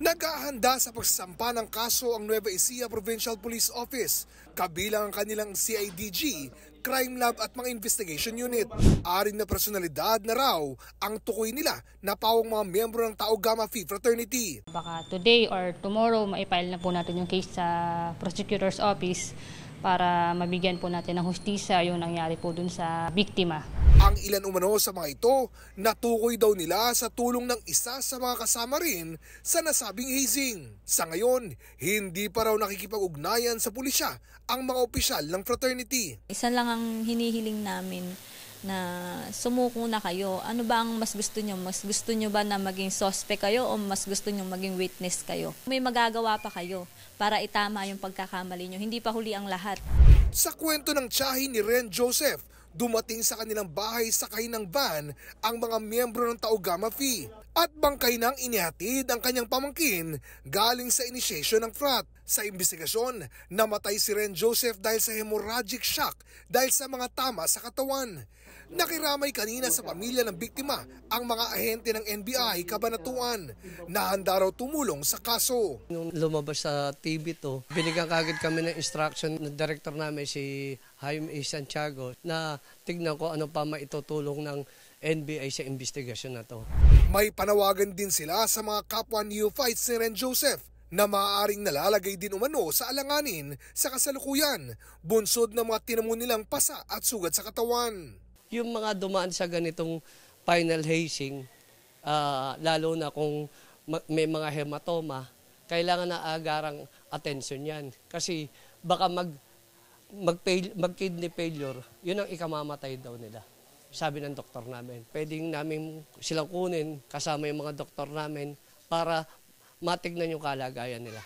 Naghahanda sa pagsasampa ng kaso ang Nueva Ecija Provincial Police Office, kabilang ang kanilang CIDG, Crime Lab at mga investigation unit. Aring na personalidad na raw ang tukoy nila na pawang mga miyembro ng Tau Gamma Phi Fraternity. Baka today or tomorrow maipile na po natin yung case sa prosecutor's office para mabigyan po natin ng hustisya yung nangyari po dun sa biktima. Ang ilan umano sa mga ito, natukoy daw nila sa tulong ng isa sa mga kasama rin sa nasabing hazing. Sa ngayon, hindi pa raw nakikipag-ugnayan sa pulisya ang mga opisyal ng fraternity. Isa lang ang hinihiling namin na sumuko na kayo. Ano ba ang mas gusto nyo? Mas gusto nyo ba na maging suspect kayo o mas gusto nyo maging witness kayo? May magagawa pa kayo para itama yung pagkakamali nyo. Hindi pa huli ang lahat. Sa kwento ng tiyahin ni Ren Joseph, dumating sa kanilang bahay sakay ng van ang mga miyembro ng Tau Gamma Phi at bangkay nang inihatid ang kanyang pamangkin galing sa initiation ng frat. Sa investigasyon, namatay si Ren Joseph dahil sa hemorrhagic shock dahil sa mga tama sa katawan. Nakiramay kanina sa pamilya ng biktima ang mga ahente ng NBI Cabanatuan na handa raw tumulong sa kaso. Nung lumabas sa TV to, binigyan kagad kami ng instruction ng director namin si Jaime A. Santiago na tignan ko ano pa maitutulong ng NBI sa investigasyon na to. May panawagan din sila sa mga kapwa neophytes ni Ren Joseph na maaaring nalalagay din umano sa alanganin sa kasalukuyan, bunsod ng mga tinamo nilang pasa at sugat sa katawan. Yung mga dumaan sa ganitong final hazing, lalo na kung may mga hematoma, kailangan na agarang atensyon yan. Kasi baka mag-kidney failure, yun ang ikamamatay daw nila. Sabi ng doktor namin. Pwedeng namin silang kunin kasama yung mga doktor namin para matignan yung kalagayan nila.